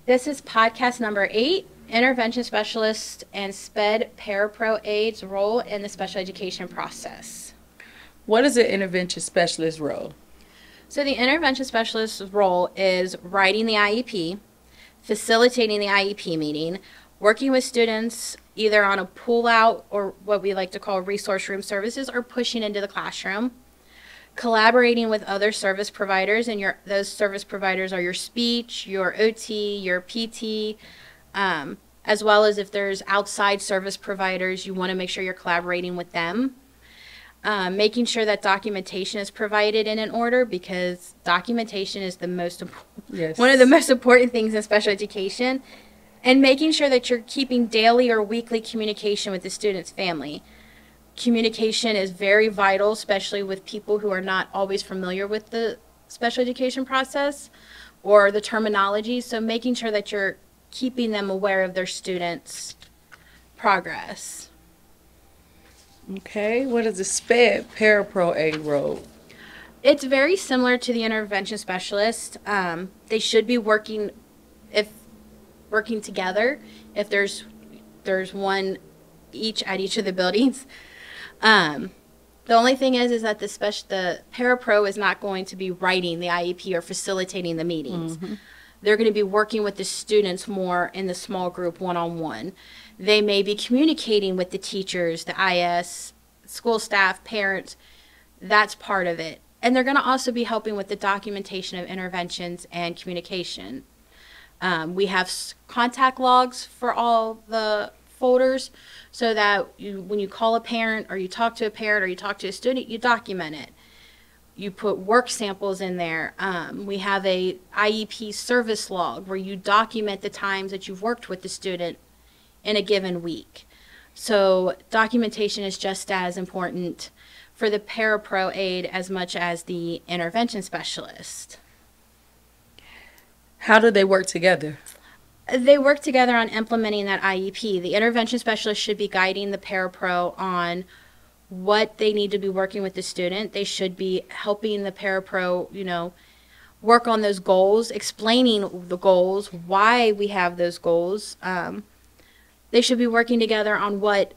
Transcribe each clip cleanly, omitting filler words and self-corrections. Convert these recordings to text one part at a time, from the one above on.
This is podcast number 8, Intervention Specialist and SPED Parapro Aide's role in the special education process. What is an intervention specialist role? So the intervention specialist's role is writing the IEP, facilitating the IEP meeting, working with students either on a pull-out or what we like to call resource room services or pushing into the classroom, collaborating with other service providers, and those service providers are your speech, your OT, your PT, as well as if there's outside service providers, you want to make sure you're collaborating with them. Making sure that documentation is provided in an order, because documentation is one of the most important things in special education, and making sure that you're keeping daily or weekly communication with the student's family. Communication is very vital, especially with people who are not always familiar with the special education process or the terminology, so making sure that you're keeping them aware of their students' progress. Okay, what is the SPED Parapro Aide role? It's very similar to the intervention specialist. They should be working together if there's one at each of the buildings. The only thing is that the Parapro is not going to be writing the IEP or facilitating the meetings. Mm-hmm. They're going to be working with the students more in the small group one-on-one. They may be communicating with the teachers, the IS, school staff, parents. That's part of it. And they're going to also be helping with the documentation of interventions and communication. We have contact logs for all the folders so that when you call a parent or you talk to a parent or you talk to a student, you document it. You put work samples in there. We have a IEP service log where you document the times that you've worked with the student in a given week. So documentation is just as important for the Parapro aide as much as the intervention specialist. How do they work together? They work together on implementing that IEP. The intervention specialist should be guiding the Parapro on what they need to be working with the student. They should be helping the Parapro, work on those goals, explaining the goals, why we have those goals. They should be working together on what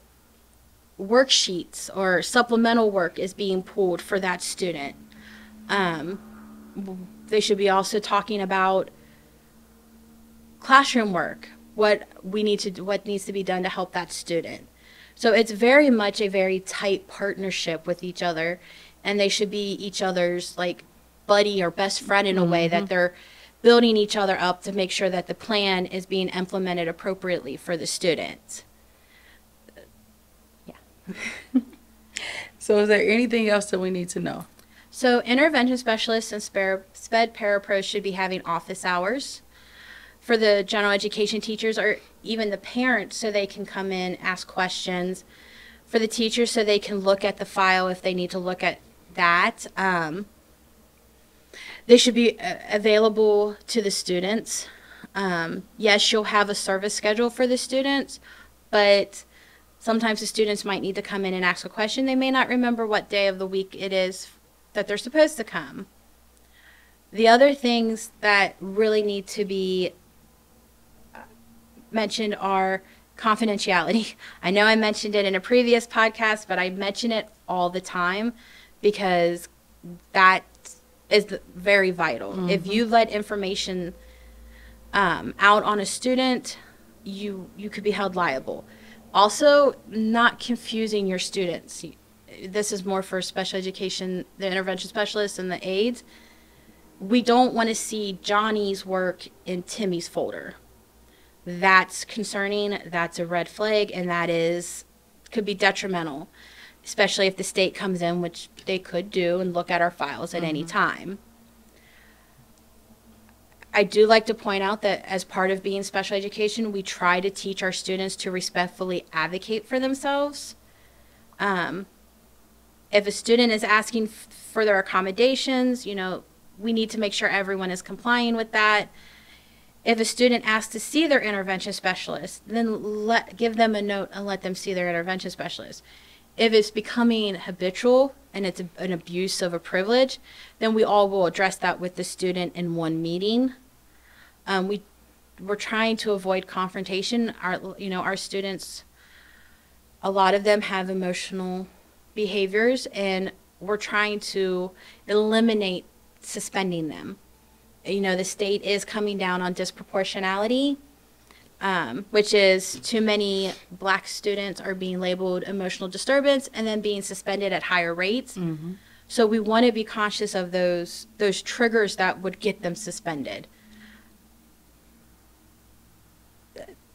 worksheets or supplemental work is being pulled for that student. They should be also talking about classroom work, what needs to be done to help that student. So it's very much a very tight partnership with each other, and they should be each other's like buddy or best friend in a way that they're building each other up to make sure that the plan is being implemented appropriately for the student. Yeah. So is there anything else that we need to know? So intervention specialists and SPED Parapros should be having office hours for the general education teachers or even the parents, so they can come in, ask questions. For the teachers, so they can look at the file if they need to look at that. They should be available to the students. Yes, you'll have a service schedule for the students, but sometimes the students might need to come in and ask a question. They may not remember what day of the week it is that they're supposed to come. The other things that really need to be mentioned are confidentiality. I know I mentioned it in a previous podcast, but I mention it all the time because that is very vital. If you let information out on a student, you could be held liable. Also, not confusing your students. This is more for special education, the intervention specialists and the aides. We don't want to see Johnny's work in Timmy's folder. That's concerning, that's a red flag, and could be detrimental, especially if the state comes in, which they could do, and look at our files at any time. I do like to point out that as part of being special education, we try to teach our students to respectfully advocate for themselves. If a student is asking for their accommodations, we need to make sure everyone is complying with that. If a student asks to see their intervention specialist, then give them a note and let them see their intervention specialist. If it's becoming habitual and it's an abuse of a privilege, then we all will address that with the student in one meeting. We we're trying to avoid confrontation. Our students, a lot of them have emotional behaviors, and we're trying to eliminate suspending them. The state is coming down on disproportionality, which is too many Black students are being labeled emotional disturbance and then being suspended at higher rates. Mm-hmm. So we want to be conscious of those triggers that would get them suspended.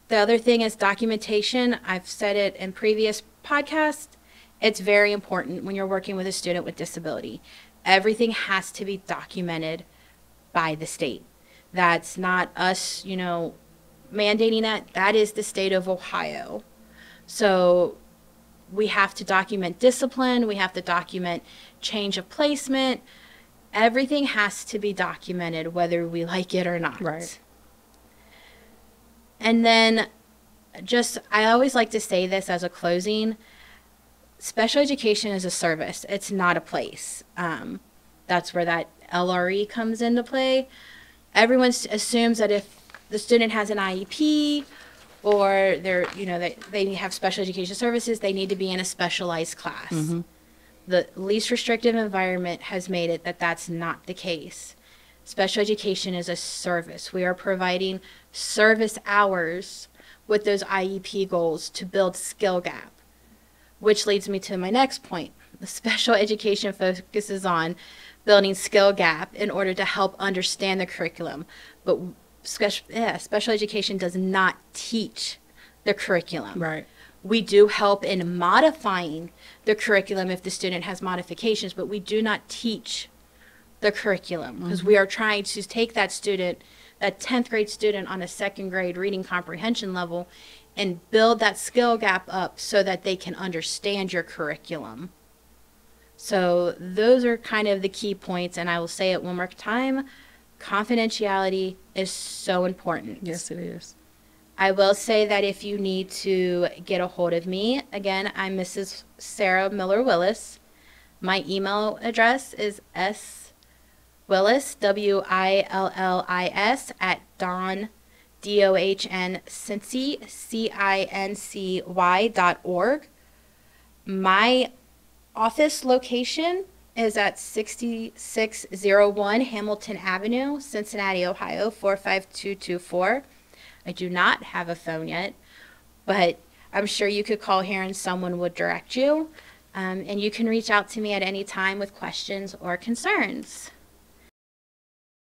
The other thing is documentation. I've said it in previous podcasts. It's very important when you're working with a student with disability. Everything has to be documented by the state. That's not us, mandating that. That is the state of Ohio. So we have to document discipline. We have to document change of placement. Everything has to be documented, whether we like it or not. Right. And then I always like to say this as a closing, special education is a service. It's not a place. That's where that LRE comes into play. Everyone assumes that if the student has an IEP or they have special education services, they need to be in a specialized class. Mm-hmm. The least restrictive environment has made it that that's not the case. Special education is a service. We are providing service hours with those IEP goals to build skill gap, which leads me to my next point. The special education focuses on building skill gap in order to help understand the curriculum. But special education does not teach the curriculum. Right. We do help in modifying the curriculum if the student has modifications, but we do not teach the curriculum because mm-hmm. we are trying to take that student, that 10th grade student on a second grade reading comprehension level, and build that skill gap up so that they can understand your curriculum. So those are kind of the key points, and I will say it one more time. Confidentiality is so important. Yes, it is. I will say that if you need to get a hold of me, again, I'm Mrs. Sarah Miller Willis. My email address is swillis, WILLIS, @Don, DOHN, Cincy, CINCY.org. My office location is at 6601 Hamilton Avenue, Cincinnati, Ohio, 45224. I do not have a phone yet, but I'm sure you could call here and someone would direct you. And you can reach out to me at any time with questions or concerns.